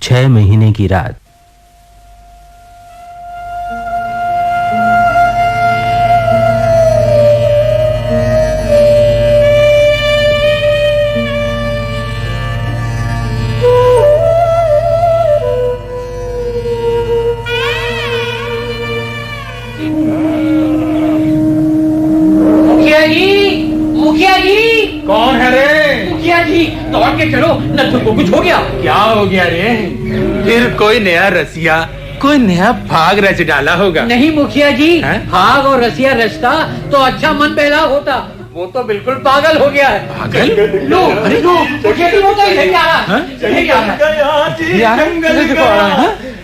6 महीने की रात। मुखिया जी! कौन है रे? मुखिया जी, दौड़ के चलो, नत्थु को कुछ हो गया। क्या हो गया रे? फिर कोई नया रसिया, कोई नया भाग रच डाला होगा। नहीं मुखिया जी, भाग और रसिया रचता तो अच्छा मन बहला होता। वो तो बिल्कुल पागल हो गया है। पागल? लो, अरे लो, मुखिया जी, वो तो इधर आ रहा।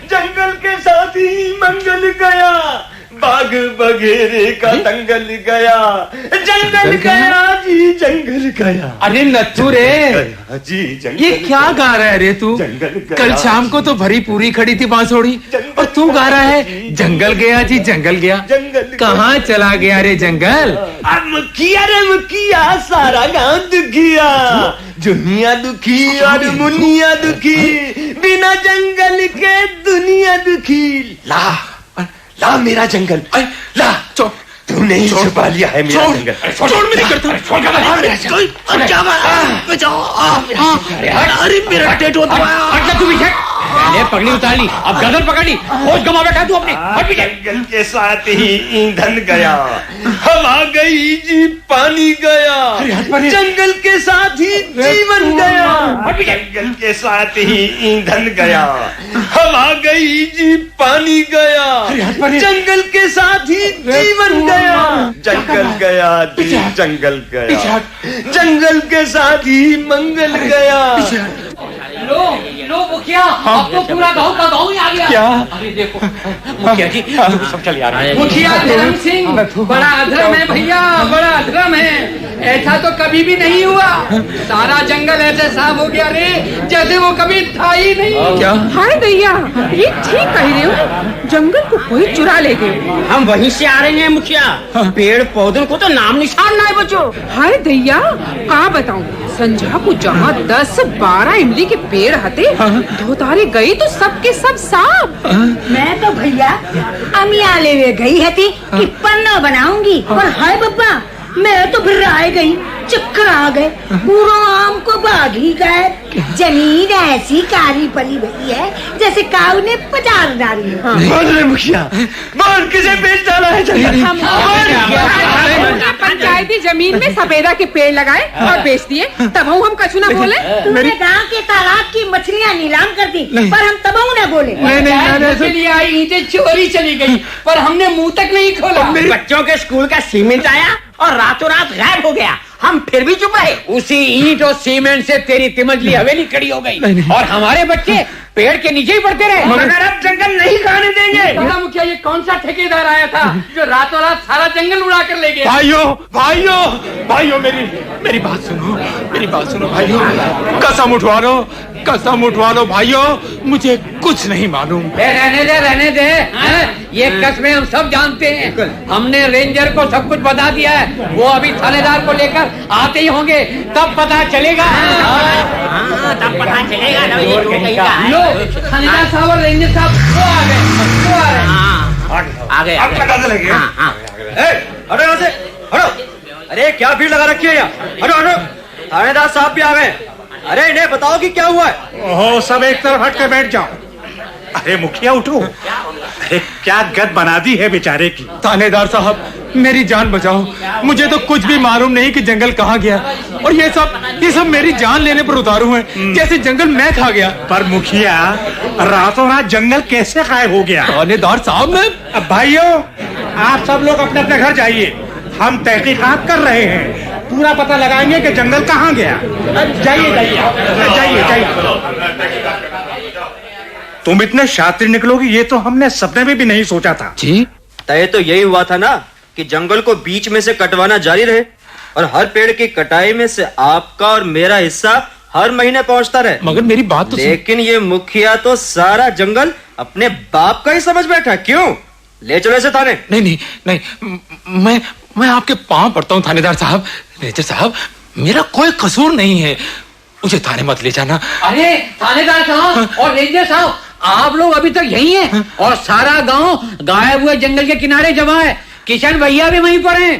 जंगल के साथ ही मंगल गया, बाग बघेरे का दंगल गया, जंगल गया जी, जंगल गया। अरे नत्थु रे, जी जंगल। ये क्या गा रहा है रे तू? कल शाम को तो भरी पूरी खड़ी थी बांसुरी, और तू गा रहा है जंगल गया जी, जंगल गया। जंगल कहाँ चला गया रे जंगल? मुखिया रे मुखिया, सारा गांव दुखिया, दुनिया दुखी और मुनिया दुखी, बिना जंगल के दुनिया दुखी। ला मेरा जंगल, ला। तूने ही छुपा लिया है मेरा जंगल। छोड़, मैं नहीं करता। अरे मेरा टेटो दबाया। तू पीछे ले, पगड़ी उतार ली, अब गर्दन पकड़ ली, होश गंवा बैठा तू अपने। जंगल के साथ ही ईंधन गया, हवा गई जी, पानी गया, जंगल के साथ ही जीवन गया, जंगल के साथ ही ईंधन गया, हवा गई जी, पानी गया, जंगल के साथ ही जीवन गया, जंगल गया जी, जंगल गया, जंगल के साथ ही मंगल गया। लो मुखिया, अब तो पूरा गांव का गांव ही आ गया। क्या? अरे देखो मुखिया जी, सब चल आ रहा है। मुखिया धर्म सिंह, बड़ा अधर्म है भैया, बड़ा अधर्म है। ऐसा तो कभी भी नहीं हुआ। सारा जंगल ऐसे साफ हो गया रे, जैसे वो कभी था ही नहीं। क्या? हाय भैया, ये ठीक कह रहे हो, जंगल को कोई चुरा ले गए। हम वहीं से आ रहे हैं मुखिया, पेड़ पौधों को तो नाम निशान ना है बच्चों। हाय दैया, का बताऊं, संझा को जहाँ 10-12 इमली के पेड़ हते, धोतारे गई तो सबके सब साफ। मैं तो भैया अमिया ले गई हती कि पन्ना बनाऊंगी, और हाय बब्बा, मैं तो फिर रह गई, चक्कर आ गए, पूरा आम को बाग ही गए। जमीन ऐसी कारी पली भरी है जैसे काऊ ने पचार डाली है। बोल रे मुखिया, बोल किसे बेच डाला है जमीन? पंचायती जमीन में सपेरा के पेड़ लगाए और बेच दिए, तब हम कछु ना बोले। तूने गांव के तालाब की मछलियाँ नीलाम कर दी, पर हम तब ना बोले। नहीं, आई ईंटें चोरी चली गई, पर हमने मुंह तक नहीं खोला। बच्चों के स्कूल का सीमेंट आया और रातों रात गायब हो गया, हम फिर भी चुप रहे। उसी ईंट और सीमेंट से तेरी तिमजली हवेली खड़ी हो गई, और हमारे बच्चे पेड़ के नीचे ही पड़ते रहे। मगर अब जंगल नहीं खाने देंगे। पता मुखिया, ये कौन सा ठेकेदार आया था जो रातों रात सारा जंगल उड़ा कर ले गया? भाइयों, मेरी बात सुनो भाइयों, कसम उठवा लो भाइयों, मुझे कुछ नहीं मालूम। रहने दे। ये कस्में हम सब जानते हैं। हमने रेंजर को सब कुछ बता दिया है, वो अभी थानेदार को लेकर आते ही होंगे, तब पता चलेगा। तब पता चलेगा। लो, थानेदार साहब और रेंजर साहब वो आ रहे। आ गए। हटो यहाँ से, हटो। अरे क्या भीड़ लगा रखी है यहाँ? हटो। थानेदार साहब भी आ गए। अरे इन्हें बताओ कि क्या हुआ है। ओहो, सब एक तरफ हट के बैठ जाओ। अरे मुखिया उठो, अरे क्या गद बना दी है बेचारे की। थानेदार साहब, मेरी जान बचाओ, मुझे तो कुछ भी मालूम नहीं कि जंगल कहाँ गया, और ये सब मेरी जान लेने पर उतारू हैं, जैसे जंगल मैं खा गया। पर मुखिया, रातों रात जंगल कैसे गायब हो गया? थानेदार साहब, मैं भाइयों, आप सब लोग अपने अपने घर जाइए, हम तहकीकात कर रहे हैं, पूरा पता लगाएंगे कि जंगल कहाँ गया। जाइए। तुम इतने शातिर निकलोगे ये तो हमने सपने में भी नहीं सोचा था। जी, तय तो यही हुआ था ना कि जंगल को बीच में से कटवाना जारी रहे, और हर पेड़ की कटाई में से आपका और मेरा हिस्सा हर महीने पहुंचता रहे। मगर मेरी बात तो लेकिन ये मुखिया तो सारा जंगल अपने बाप का ही समझ बैठा। क्यों? ले चलो इसे थाने। नहीं, मैं आपके पांव पड़ता हूँ थानेदार साहब। रेंजर साहब, मेरा कोई कसूर नहीं है, मुझे थाने मत ले जाना। अरे थानेदार साहब और रेंजर साहब, आप लोग अभी तक यही हैं और सारा गांव गायब हुए जंगल के किनारे जमा है। किशन भैया भी वहीं पर हैं।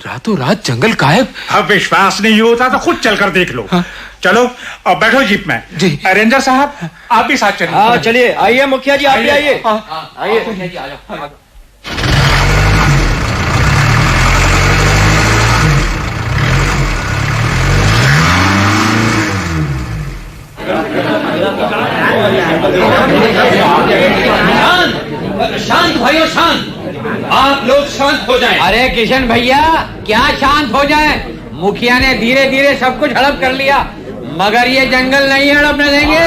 रातों रात जंगल गायब। अब विश्वास नहीं होता तो खुद चलकर देख लो। चलो अब बैठो जीप में। जी। रेंजर साहब आप भी साथ चलिए। हाँ चलिए, आइए मुखिया जी, आप भी आइए। आइए। शांत भाइयों शांत, आप लोग शांत हो जाएं। अरे किशन भैया क्या शांत हो जाएं? मुखिया ने धीरे धीरे सब कुछ हड़प कर लिया, मगर ये जंगल नहीं हड़पने देंगे।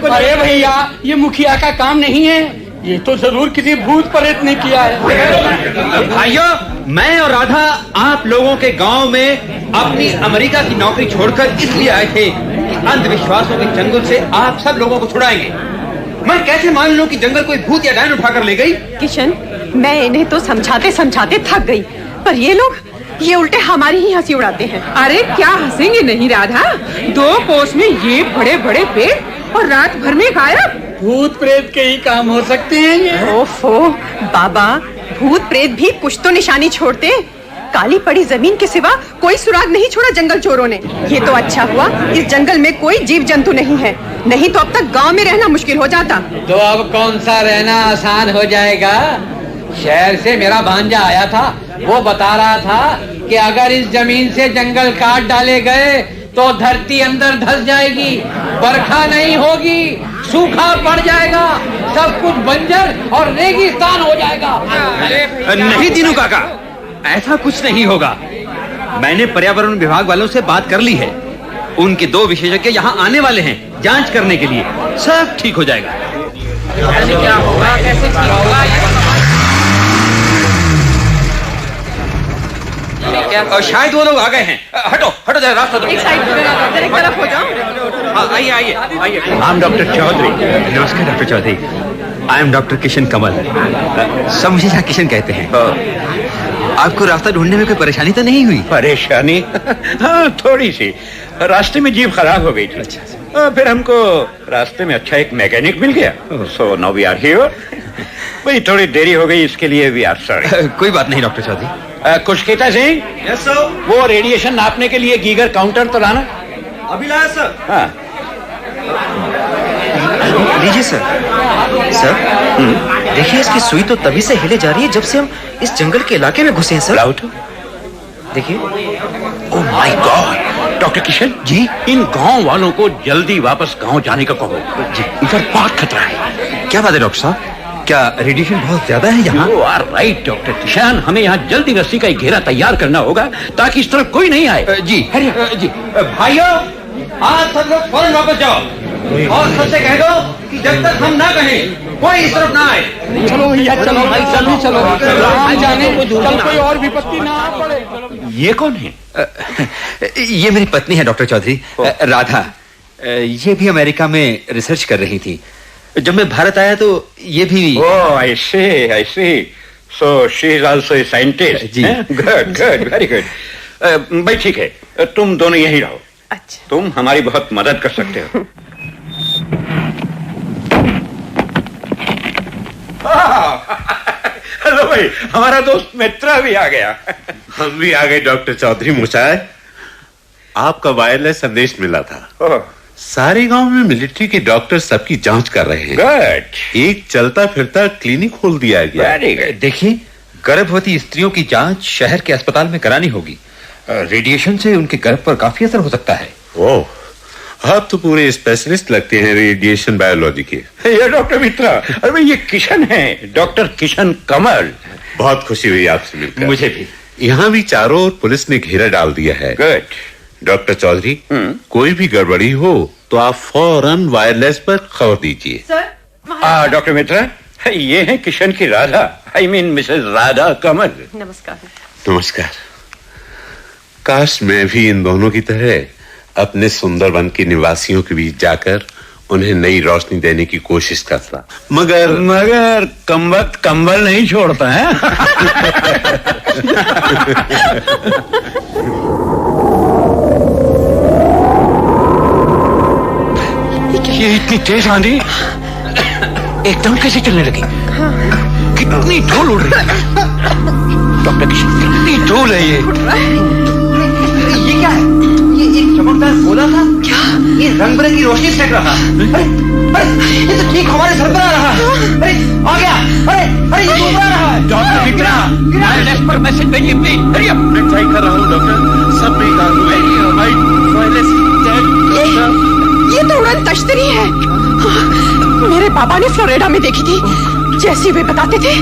अरे भैया ये मुखिया का काम नहीं है, ये तो जरूर किसी भूत प्रेत ने किया है। भाइयों, मैं और राधा आप लोगों के गांव में अपनी अमेरिका की नौकरी छोड़कर इसलिए आए थे कि अंधविश्वासों के जंगल से आप सब लोगों को छुड़ाएंगे। मैं कैसे मान लूं कि जंगल कोई भूत या डायन उठाकर ले गई? किशन, मैं इन्हें तो समझाते समझाते थक गई, पर ये लोग ये उल्टे हमारी ही हंसी उड़ाते हैं। अरे क्या हंसेंगे नहीं राधा, 2 कोस में ये बड़े बड़े पेड़ और रात भर में गायब। भूत प्रेत के ही काम हो सकते हैं ये। ओफो बाबा, भूत प्रेत भी कुछ तो निशानी छोड़ते। काली पड़ी जमीन के सिवा कोई सुराग नहीं छोड़ा जंगल चोरों ने। ये तो अच्छा हुआ इस जंगल में कोई जीव जंतु नहीं है, नहीं तो अब तक गांव में रहना मुश्किल हो जाता। तो अब कौन सा रहना आसान हो जाएगा? शहर से मेरा भांजा आया था, वो बता रहा था कि अगर इस जमीन से जंगल काट डाले गए तो धरती अंदर धंस जाएगी, बरखा नहीं होगी, सूखा पड़ जाएगा, सब कुछ बंजर और रेगिस्तान हो जाएगा। नहीं दीनू काका, ऐसा कुछ नहीं होगा। मैंने पर्यावरण विभाग वालों से बात कर ली है, उनके 2 विशेषज्ञ यहाँ आने वाले हैं जांच करने के लिए। सब ठीक हो जाएगा। क्या होगा, कैसे ठीक होगा? और शायद वो लोग आ गए हैं। हटो हटो जरा, रास्ता दो। एक साइड एक तरफ हो जाओ। हाँ, आइए आइए आइए। I am doctor Chaudhary. नमस्कार doctor Chaudhary, I am doctor Kishan Kamal. सब मुझे यहाँ किशन कहते हैं। आपको रास्ता ढूंढने में कोई परेशानी तो नहीं हुई? परेशानी? हाँ थोड़ी सी, रास्ते में जीप खराब हो गई थी। अच्छा। फिर हमको रास्ते में अच्छा एक मैकेनिक मिल गया, so now we are here. भाई थोड़ी देरी हो गई, इसके लिए वी आर सॉरी। कोई बात नहीं डॉक्टर चौधरी। कुछ कहता सिंह? Yes sir. वो रेडिएशन नापने के लिए गीगर काउंटर तो लाना। अभी लाया सर। हाँ लीजिए सर। सर देखिए, इसकी सुई तो तभी से हिले जा रही है जब से हम इस जंगल के इलाके में घुसे हैं सर। लाउट देखिए। Oh my God. Doctor Kishan ji, इन गांव वालों को जल्दी वापस गांव जाने का कहो जी, इधर बहुत खतरा है। क्या बात है डॉक्टर साहब, क्या रेडिएशन बहुत ज्यादा है यहाँ? You are right doctor Kishan, हमें यहाँ जल्दी रस्सी का एक घेरा तैयार करना होगा ताकि इस तरफ कोई नहीं आए। जी जी भाइयों, आज सब लोग फौरन वापस जाओ और सबसे कह दो कि जब तक हम ना कहें कोई इस तरफ ना आए। चलो भैया चलो, जल्दी चलो, कहाँ जाने कल कोई और विपत्ति ना आ पड़े। ये कौन है? ये मेरी पत्नी है डॉक्टर चौधरी, राधा। ये भी अमेरिका में रिसर्च कर रही थी। जब मैं भारत आया तो ये भी। Oh I see, so she is also a scientist. जी। Good good, very good. भाई ठीक है, तुम दोनों यहीं रहो। अच्छा। तुम हमारी बहुत मदद कर सकते हो। हेलो भाई, हमारा दोस्त मित्रा भी आ गया। हम भी आ गए डॉक्टर चौधरी मुसाए। आपका वायरलेस संदेश मिला था। सारे गांव में मिलिट्री के डॉक्टर सबकी जांच कर रहे हैं। गुड। एक चलता फिरता क्लिनिक खोल दिया गया। Very good. देखिए, गर्भवती स्त्रियों की जांच शहर के अस्पताल में करानी होगी। रेडिएशन से उनके गर्भ पर काफी असर हो सकता है। ओह, आप तो पूरे स्पेशलिस्ट लगते हैं रेडिएशन बायोलॉजी के। ये डॉक्टर मित्रा, अरे ये किशन है, डॉक्टर किशन कमल। बहुत खुशी हुई आपसे मिलकर। मुझे भी। यहाँ भी चारों ओर पुलिस ने घेरा डाल दिया है। गुड। डॉक्टर चौधरी, कोई भी गड़बड़ी हो तो आप फौरन वायरलेस पर खबर दीजिए। सर डॉक्टर मित्रा, ये है किशन की Radha, I mean Mrs Radha Kamal. नमस्कार। नमस्कार। काश मैं भी इन दोनों की तरह अपने सुंदरवन के निवासियों के बीच जाकर उन्हें नई रोशनी देने की कोशिश करता, मगर कमबख्त कंबल नहीं छोड़ता है। ये इतनी तेज आंधी एकदम कैसे चलने लगी? कितनी धूल उड़ रही है डॉक्टर किशन, कितनी धूल है ये क्या है? ये एक चमकदार गोला था क्या? ये रंग बिरंगी रोशनी फेंक रहा। अरे ये तो ठीक हमारे सर पर आ रहा है। अरे आ गया। अरे ये ऊपर आ रहा है। डॉक्टर विक्रम पर मैसेज भेजिए प्लीज। मैं ट्राई कर रहा हूँ डॉक्टर, सब बेकार हुए। ये तो उड़न तश्तरी है। मेरे पापा ने फ्लोरिडा में देखी थी। जैसी वे बताते थे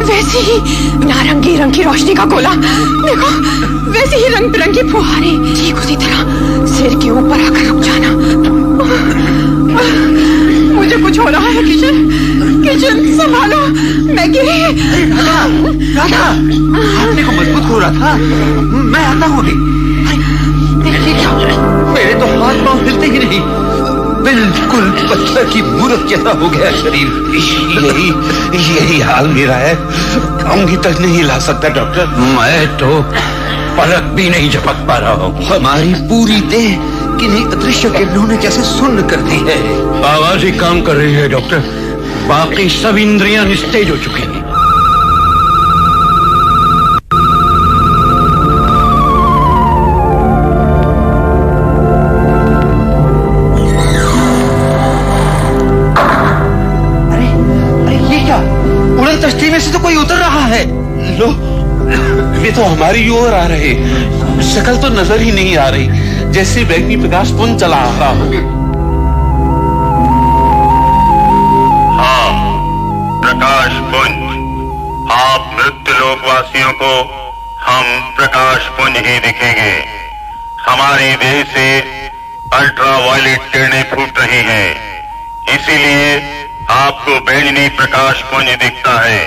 वैसी ही नारंगी रंग की रोशनी का गोला, देखो वैसे ही रंग बिरंगी फुहारे ठीक उसी तरह सिर के ऊपर आकर रुक जाना। मुझे कुछ हो रहा है किशन, किशन संभालो, मैं गिरी। राधा, हाथने को मजबूत हो रहा था, मैं आता हूँ अभी। मेरे तो हाथ पांव हिलते ही नहीं, बिल्कुल पत्थर की मूर्त जैसा हो गया शरीर। यही हाल मेरा है, उंगली तक नहीं हिला सकता डॉक्टर। मैं तो पलक भी नहीं झपक पा रहा हूँ। हमारी पूरी देह किन्हीं अदृश्य किरणों ने जैसे सुन्न कर दी है। आवाज ही काम कर रही है डॉक्टर, बाकी सब इंद्रियां निस्तेज हो चुकी हैं। तश्ती में से तो कोई उतर रहा है। लो, वे तो हमारी ओर आ रहे, शक्ल तो नजर ही नहीं आ रही, जैसे बैगनी प्रकाश पुंज चला आ रहा हो। हाँ, प्रकाश पुंज। आप मृत्यु लोकवासियों को हम प्रकाश पुंज ही दिखेंगे। हमारी देह से अल्ट्रा वायलेट किरणें फूट रही हैं, इसीलिए आपको बैंगनी प्रकाश पुंज दिखता है।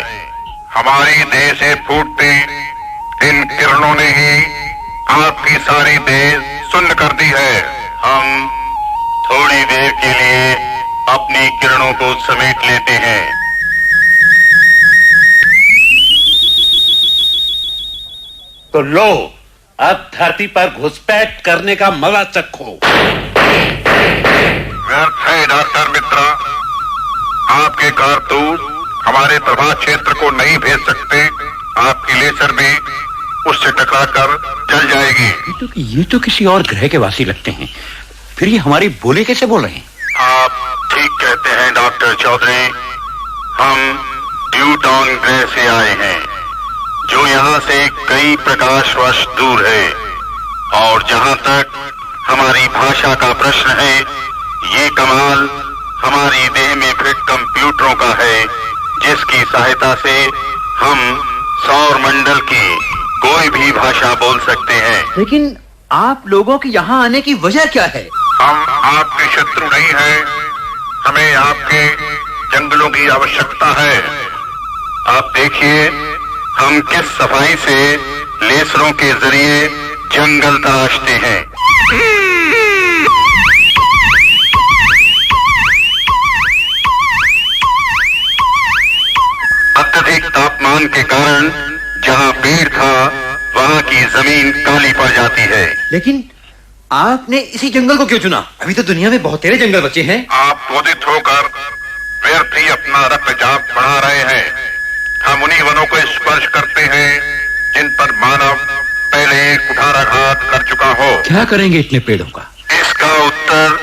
हमारी देह से फूटती इन किरणों ने ही आपकी सारी देह सुन्न कर दी है। हम थोड़ी देर के लिए अपनी किरणों को समेट लेते हैं। तो लो, अब धरती पर घुसपैठ करने का मजा चखो। व्यर्थ है डॉक्टर मित्रा, आपके कारतूस हमारे प्रभाव क्षेत्र को नहीं भेज सकते। आपकी लेसर भी उससे टकराकर जल जाएगी। ये तो किसी और ग्रह के वासी लगते हैं, फिर ये हमारी बोली कैसे बोल रहे हैं? आप ठीक कहते हैं डॉक्टर चौधरी, हम ड्यूटॉन ग्रह से आए हैं, जो यहाँ से कई प्रकाश वर्ष दूर है। और जहाँ तक हमारी भाषा का प्रश्न है, ये कमाल हमारी देह में फिट कंप्यूटरों का है, जिसकी सहायता से हम सौर मंडल की कोई भी भाषा बोल सकते हैं। लेकिन आप लोगों के यहाँ आने की वजह क्या है? हम आपके शत्रु नहीं हैं, हमें आपके जंगलों की आवश्यकता है। आप देखिए हम किस सफाई से लेसरों के जरिए जंगल तराशते हैं। अत्यधिक तापमान के कारण जहाँ पेड़ था वहाँ की जमीन काली पड़ जाती है। लेकिन आपने इसी जंगल को क्यों चुना? अभी तो दुनिया में बहुत तेरे जंगल बचे हैं। आप क्रोधित होकर व्यर्थ ही अपना रक्तचाप बढ़ा रहे हैं। हम उन्हीं वनों को स्पर्श करते हैं जिन पर मानव पहले कुठाराघात कर चुका हो। क्या करेंगे इतने पेड़ों का? इसका उत्तर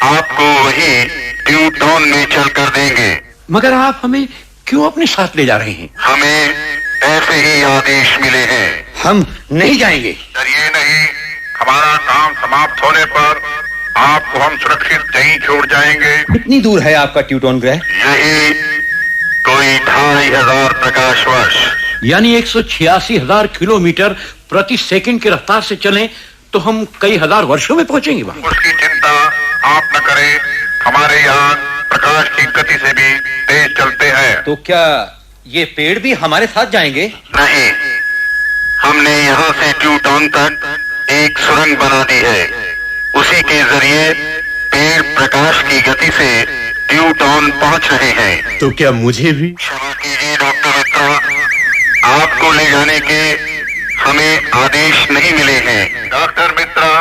आपको वही ड्यूटॉन में चल कर देंगे। मगर आप हमें क्यों अपने साथ ले जा रहे हैं? हमें ऐसे ही आदेश मिले हैं। हम नहीं जाएंगे। डरिए नहीं, हमारा काम समाप्त होने पर आपको हम सुरक्षित यहीं छोड़ जाएंगे। कितनी दूर है आपका ड्यूटॉन ग्रह? यही कोई 2500 प्रकाश वर्ष, यानी 186,000 किलोमीटर प्रति सेकंड की रफ्तार से चलें तो हम कई हजार वर्षों में पहुंचेंगे वहां। उसकी चिंता आप न करें, हमारे यहाँ प्रकाश की गति से भी तेज चलते हैं। तो क्या ये पेड़ भी हमारे साथ जाएंगे? नहीं, हमने यहाँ से ड्यूटॉन तक एक सुरंग बना दी है। उसी के जरिए पेड़ प्रकाश की गति से ड्यूटॉन पहुंच रहे हैं। तो क्या मुझे भी? क्षमा कीजिए डॉक्टर मित्रा, आपको ले जाने के हमें आदेश नहीं मिले हैं। डॉक्टर मित्रा,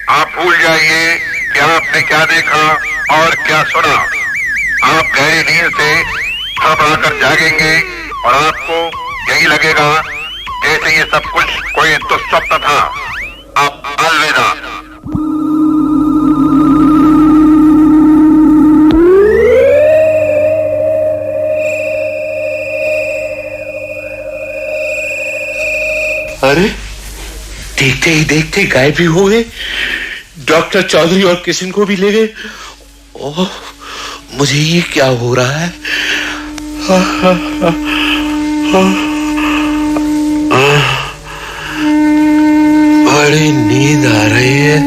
आप भूल जाइए कि आपने क्या देखा और क्या सुना? आप गहरी नींद से घबराकर जागेंगे और आपको यही लगेगा जैसे ये सब कुछ कोई दुस्वप्न था। अब अलविदा। अरे देखते ही देखते गायब भी हो गए। डॉक्टर चौधरी और किशन को भी ले गए। ओह, मुझे ये क्या हो रहा है? बड़ी नींद आ रही है।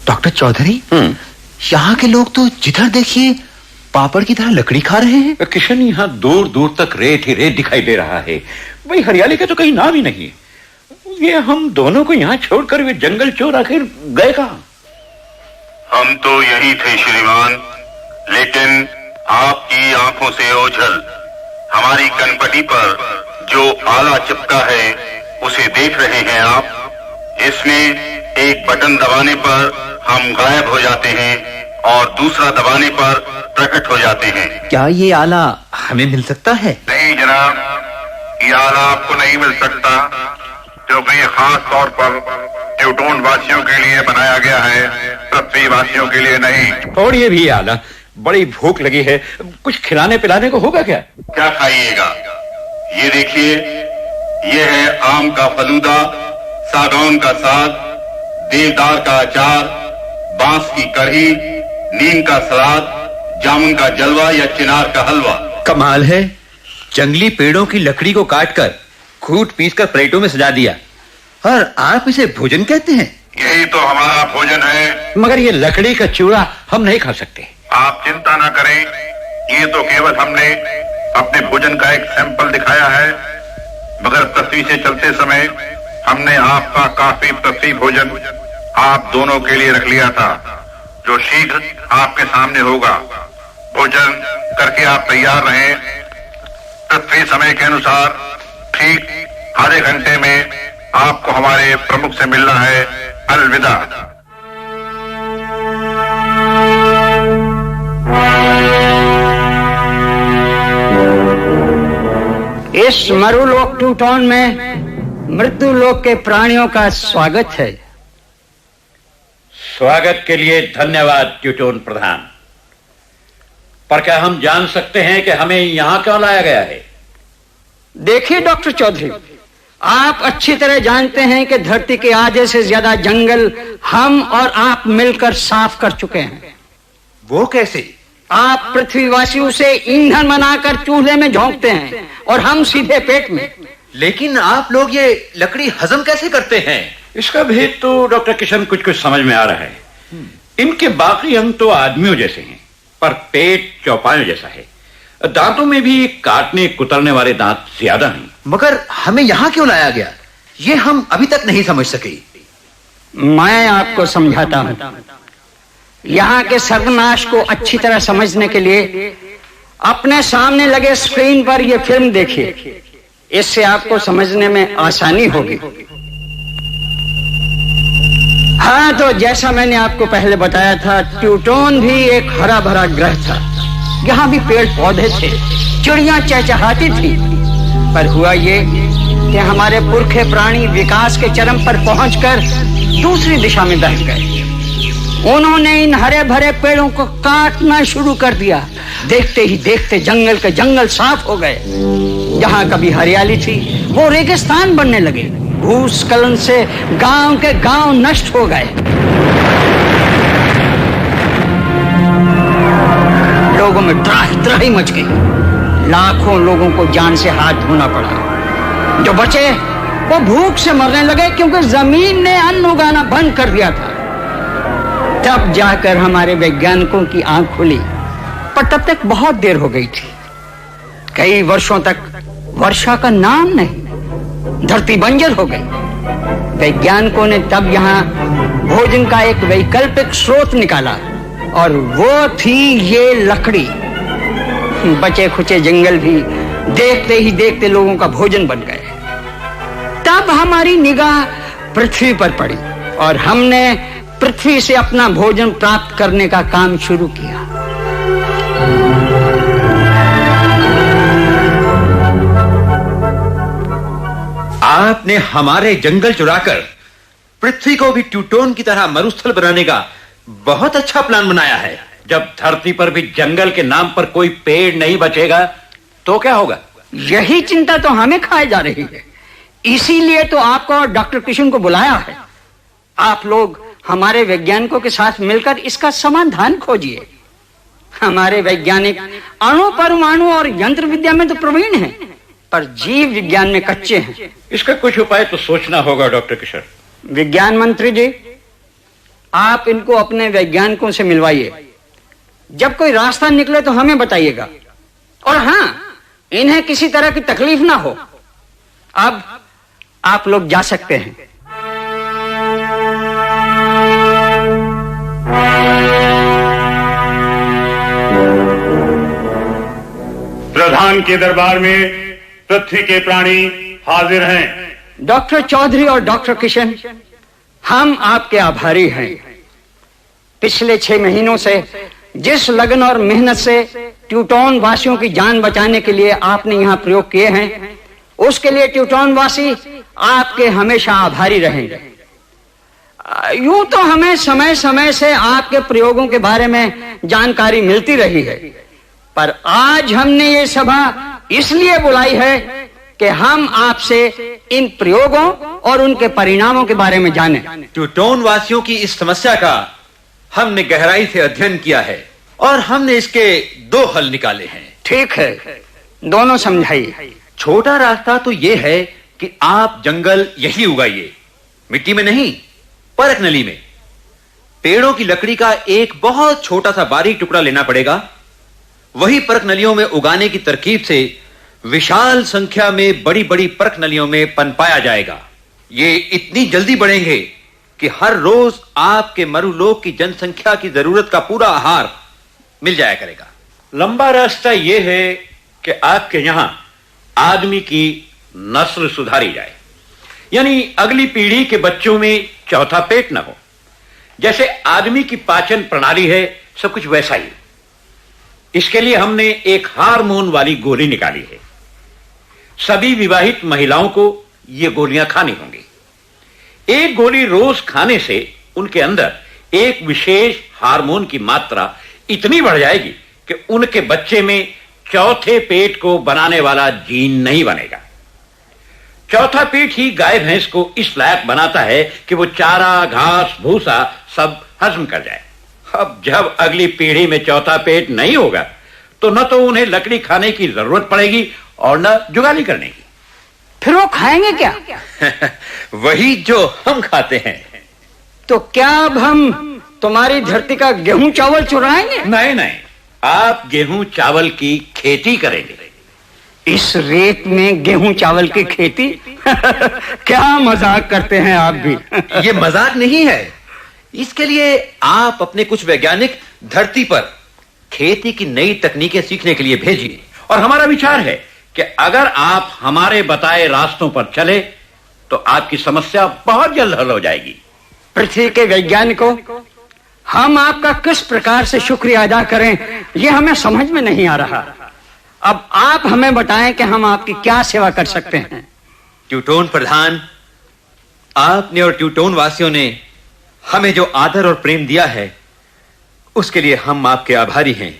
डॉक्टर चौधरी, यहाँ के लोग तो जिधर देखिए पापड़ की तरह लकड़ी खा रहे हैं। किशन, यहाँ दूर दूर तक रेत ही रेत दिखाई दे रहा है। भाई हरियाली का तो कहीं नाम ही नहीं। ये हम दोनों को यहाँ छोड़कर वे जंगल चोर आखिर गए कहाँ? हम तो यही थे श्रीमान, लेकिन आपकी आंखों से ओझल हमारी कनपटी पर जो आला चिपका है उसे देख रहे हैं आप। इसमें एक बटन दबाने पर हम गायब हो जाते हैं और दूसरा दबाने पर प्रकट हो जाते हैं। क्या ये आला हमें मिल सकता है? नहीं जनाब, ये आला आपको नहीं मिल सकता, क्योंकि ये खास तौर पर ट्यूटोन वासियों के लिए बनाया गया है, पृथ्वी वासियों के लिए नहीं। और ये भी आला, बड़ी भूख लगी है, कुछ खिलाने पिलाने को होगा क्या? क्या खाइएगा? ये देखिए, ये है आम का फलूदा, सागौन का साग, देवदार का अचार, बांस की कढ़ी, नीम का सलाद, जामुन का जलवा या चिनार का हलवा। कमाल है, जंगली पेड़ों की लकड़ी को काटकर कूट पीसकर प्लेटों में सजा दिया और आप इसे भोजन कहते हैं? यही तो हमारा भोजन है। मगर ये लकड़ी का चूड़ा हम नहीं खा सकते। आप चिंता ना करें, ये तो केवल हमने अपने भोजन का एक सैंपल दिखाया है, मगर पृथ्वी से चलते समय हमने आपका काफी पृथ्वी भोजन आप दोनों के लिए रख लिया था, जो शीघ्र आपके सामने होगा। भोजन करके आप तैयार रहें। पृथ्वी समय के अनुसार ठीक आधे घंटे में आपको हमारे प्रमुख से मिलना है। अलविदा। इस मरुलोक प्लूटोन में मृत्यु लोक के प्राणियों का स्वागत है। स्वागत के लिए धन्यवाद ट्यूटोन प्रधान। पर क्या हम जान सकते हैं कि हमें यहां क्यों लाया गया है? देखिए डॉक्टर चौधरी, आप अच्छी तरह जानते हैं कि धरती के आधे से ज्यादा जंगल हम और आप मिलकर साफ कर चुके हैं। वो कैसे? आप पृथ्वीवासियों से ईंधन बनाकर चूल्हे में झोंकते हैं और हम सीधे पेट में। लेकिन आप लोग ये लकड़ी हजम कैसे करते हैं? इसका भेद तो डॉक्टर किशन कुछ कुछ समझ में आ रहा है। इनके बाकी अंग तो आदमियों जैसे हैं, पर पेट चौपायों जैसा है। दांतों में भी काटने कुतरने वाले दांत ज्यादा नहीं। मगर हमें यहां क्यों लाया गया, ये हम अभी तक नहीं समझ सके। मैं आपको समझाता हूं। यहाँ के सर्वनाश को अच्छी तरह समझने के लिए अपने सामने लगे स्क्रीन पर यह फिल्म देखिए, इससे आपको समझने में आसानी होगी। हाँ, तो जैसा मैंने आपको पहले बताया था, प्लूटोन भी एक हरा भरा ग्रह था। यहाँ भी पेड़ पौधे थे, चिड़ियां चहचहाती थी। पर हुआ ये कि हमारे पुरखे प्राणी विकास के चरम पर पहुंचकर दूसरी दिशा में बह गए। उन्होंने इन हरे भरे पेड़ों को काटना शुरू कर दिया। देखते ही देखते जंगल के जंगल साफ हो गए। जहां कभी हरियाली थी वो रेगिस्तान बनने लगे। भूस्खलन से गांव के गांव नष्ट हो गए। लोगों में त्राही मच गई। लाखों लोगों को जान से हाथ धोना पड़ा। जो बचे वो भूख से मरने लगे, क्योंकि जमीन ने अन्न उगाना बंद कर दिया था। तब जाकर हमारे वैज्ञानिकों की आंख खुली, पर तब तक बहुत देर हो गई थी। कई वर्षों तक वर्षा का नाम नहीं, धरती बंजर हो गई। वैज्ञानिकों ने तब यहाँ भोजन का एक वैकल्पिक स्रोत निकाला, और वो थी ये लकड़ी। बचे खुचे जंगल भी देखते ही देखते लोगों का भोजन बन गए। तब हमारी निगाह पृथ्वी पर पड़ी और हमने पृथ्वी से अपना भोजन प्राप्त करने का काम शुरू किया। आपने हमारे जंगल चुराकर पृथ्वी को भी ट्यूटोन की तरह मरुस्थल बनाने का बहुत अच्छा प्लान बनाया है। जब धरती पर भी जंगल के नाम पर कोई पेड़ नहीं बचेगा तो क्या होगा? यही चिंता तो हमें खाए जा रही है। इसीलिए तो आपको और डॉक्टर किशन को बुलाया है। आप लोग हमारे वैज्ञानिकों के साथ मिलकर इसका समाधान खोजिए। हमारे वैज्ञानिक अणु, परमाणु और यंत्र विद्या में तो प्रवीण हैं, पर जीव विज्ञान में कच्चे हैं। इसका कुछ उपाय तो सोचना होगा डॉक्टर किशोर। विज्ञान मंत्री जी, आप इनको अपने वैज्ञानिकों से मिलवाइए। जब कोई रास्ता निकले तो हमें बताइएगा। और हां, इन्हें किसी तरह की तकलीफ ना हो। अब आप लोग जा सकते हैं। प्रधान के दरबार में पृथ्वी के प्राणी हाजिर हैं। डॉक्टर चौधरी और डॉक्टर किशन, हम आपके आभारी हैं। पिछले 6 महीनों से जिस लगन और मेहनत से ट्यूटोन वासियों की जान बचाने के लिए आपने यहाँ प्रयोग किए हैं, उसके लिए ट्यूटोन वासी आपके हमेशा आभारी रहेंगे। यूं तो हमें समय समय से आपके प्रयोगों के बारे में जानकारी मिलती रही है, पर आज हमने ये सभा इसलिए बुलाई है कि हम आपसे इन प्रयोगों और उनके परिणामों के बारे में जानें। ट्यूटोन वासियों की इस समस्या का हमने गहराई से अध्ययन किया है और हमने इसके 2 हल निकाले हैं। ठीक है, दोनों समझाइए। छोटा रास्ता तो यह है कि आप जंगल यही उगाइए, मिट्टी में नहीं, परख नली में। पेड़ों की लकड़ी का एक बहुत छोटा सा बारीक टुकड़ा लेना पड़ेगा। वही परख नलियों में उगाने की तरकीब से विशाल संख्या में बड़ी बड़ी परख नलियों में पनपाया जाएगा। ये इतनी जल्दी बढ़ेंगे कि हर रोज आपके मरुलोक की जनसंख्या की जरूरत का पूरा आहार मिल जाया करेगा। लंबा रास्ता यह है कि आपके यहां आदमी की नस्ल सुधारी जाए, यानी अगली पीढ़ी के बच्चों में चौथा पेट न हो। जैसे आदमी की पाचन प्रणाली है, सब कुछ वैसा ही। इसके लिए हमने एक हार्मोन वाली गोली निकाली है। सभी विवाहित महिलाओं को ये गोलियां खानी होंगी। एक गोली रोज खाने से उनके अंदर एक विशेष हार्मोन की मात्रा इतनी बढ़ जाएगी कि उनके बच्चे में चौथे पेट को बनाने वाला जीन नहीं बनेगा। चौथा पेट ही गाय भैंस को इस लायक बनाता है कि वो चारा, घास, भूसा सब हजम कर जाए। अब जब अगली पीढ़ी में चौथा पेट नहीं होगा तो न तो उन्हें लकड़ी खाने की जरूरत पड़ेगी और न जुगाली करने की। फिर वो खाएंगे क्या? वही जो हम खाते हैं। तो क्या अब हम तुम्हारी धरती का गेहूं चावल चुराएंगे? नहीं नहीं, आप गेहूं चावल की खेती करेंगे। इस रेत में गेहूं चावल की खेती? क्या मजाक करते हैं आप भी। ये मजाक नहीं है। इसके लिए आप अपने कुछ वैज्ञानिक धरती पर खेती की नई तकनीकें सीखने के लिए भेजिए। और हमारा विचार है कि अगर आप हमारे बताए रास्तों पर चले तो आपकी समस्या बहुत जल्द हल हो जाएगी। पृथ्वी के वैज्ञानिकों, हम आपका किस प्रकार से शुक्रिया अदा करें यह हमें समझ में नहीं आ रहा। अब आप हमें बताएं कि हम आपकी क्या सेवा कर सकते हैं। ट्यूटोन प्रधान, आपने और ट्यूटोन वासियों ने हमें जो आदर और प्रेम दिया है उसके लिए हम आपके आभारी हैं।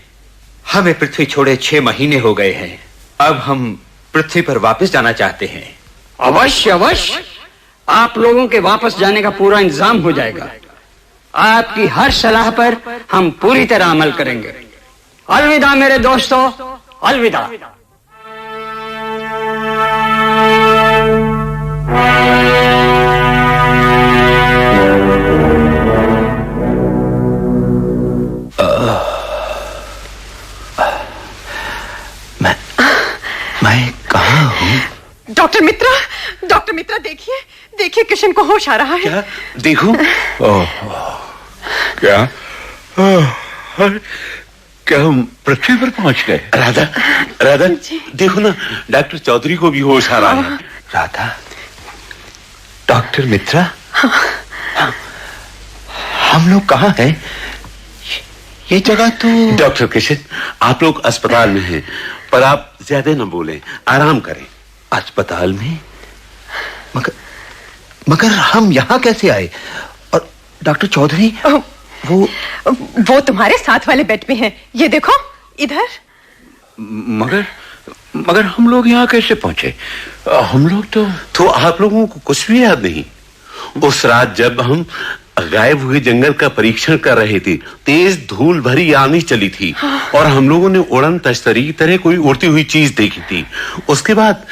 हमें पृथ्वी छोड़े 6 महीने हो गए हैं। अब हम पृथ्वी पर वापस जाना चाहते हैं। अवश्य अवश्य, आप लोगों के वापस जाने का पूरा इंतजाम हो जाएगा। आपकी हर सलाह पर हम पूरी तरह अमल करेंगे। अलविदा मेरे दोस्तों, अलविदा। मैं कहाँ हूँ? डॉक्टर मित्रा देखिए देखिए, किशन को होश आ रहा है। क्या देखूं? क्या क्या हम पृथ्वी पर पहुंच गए? राधा, राधा देखो ना, डॉक्टर चौधरी को भी होश आ रहा है। राधा, डॉक्टर मित्रा, हम लोग कहाँ हैं? ये जगह तो... डॉक्टर किशन, आप लोग अस्पताल में हैं, पर आप ज्यादा न बोलें, आराम करें। अस्पताल में? मगर हम यहाँ कैसे आए? और डॉक्टर चौधरी वो तुम्हारे साथ वाले बेड पे हैं। ये देखो इधर। मगर हम लोग यहाँ कैसे पहुंचे? हम लोग तो आप लोगों को कुछ भी याद नहीं? उस रात जब हम गायब हुए जंगल का परीक्षण कर रहे थे, तेज धूल भरी आंधी चली थी और हम लोगों ने उड़न तश्तरी की तरह कोई उड़ती हुई चीज देखी थी। उसके बाद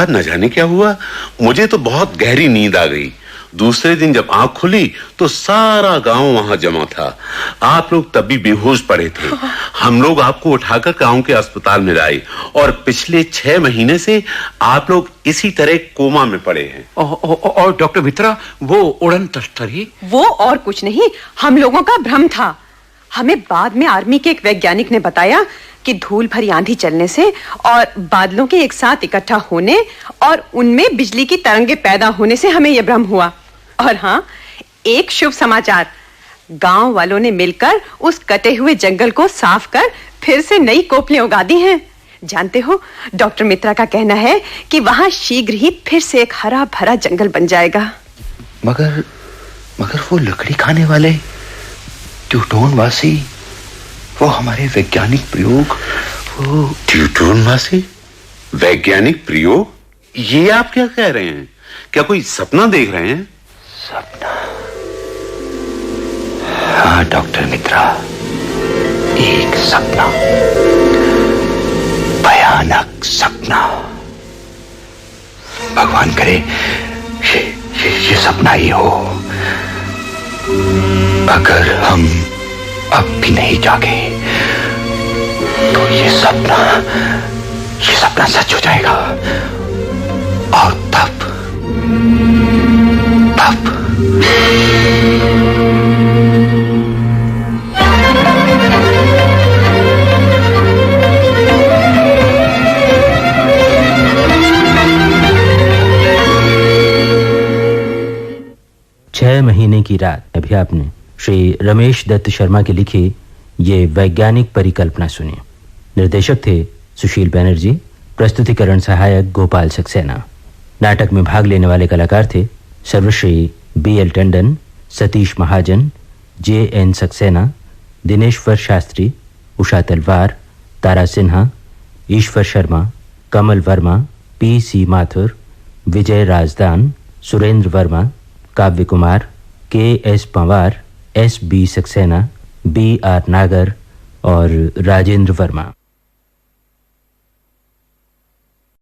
न जाने क्या हुआ, मुझे तो बहुत गहरी नींद आ गई। दूसरे दिन जब आंख खुली तो सारा गांव वहां जमा था। आप लोग तब भी बेहोश पड़े थे। हम लोग आपको उठाकर गांव के अस्पताल में लाए और पिछले 6 महीने से आप लोग इसी तरह कोमा में पड़े हैं। और डॉक्टर मित्रा, वो उड़न तश्तरी? वो और कुछ नहीं, हम लोगों का भ्रम था। हमें बाद में आर्मी के एक वैज्ञानिक ने बताया कि धूल भरी आंधी चलने से और बादलों के एक साथ इकट्ठा होने और उनमें बिजली की तरंगे पैदा होने से हमें यह भ्रम हुआ। और हाँ, एक शुभ समाचार, गांव वालों ने मिलकर उस कटे हुए जंगल को साफ कर फिर से नई कोपलें उगा दी हैं। जानते हो, डॉक्टर मित्रा का कहना है कि वहां शीघ्र ही फिर से एक हरा भरा जंगल बन जाएगा। मगर वो लकड़ी खाने वाले ट्यूटोनवासी, वो हमारे वैज्ञानिक प्रयोग, वो... ट्यूटोनवासी? वैज्ञानिक प्रयोग? ये आप क्या कह रहे हैं? क्या कोई सपना देख रहे हैं? सपना? हाँ डॉक्टर मित्रा, एक सपना, भयानक सपना। भगवान करे ये सपना ही हो। अगर हम अब भी नहीं जागे तो ये सपना सच हो जाएगा। और तब छह महीने की रात। अभी आपने श्री रमेश दत्त शर्मा की लिखी ये वैज्ञानिक परिकल्पना सुनी। निर्देशक थे सुशील बैनर्जी, प्रस्तुतिकरण सहायक गोपाल सक्सेना। नाटक में भाग लेने वाले कलाकार थे सर्वश्री BL टंडन, सतीश महाजन, JN सक्सेना, दिनेश्वर शास्त्री, उषा तलवार, तारा सिन्हा, ईश्वर शर्मा, कमल वर्मा, PC माथुर, विजय राजदान, सुरेंद्र वर्मा, काव्य Kumar, KS Panwar, SB Saxena, BR नागर और राजेंद्र वर्मा।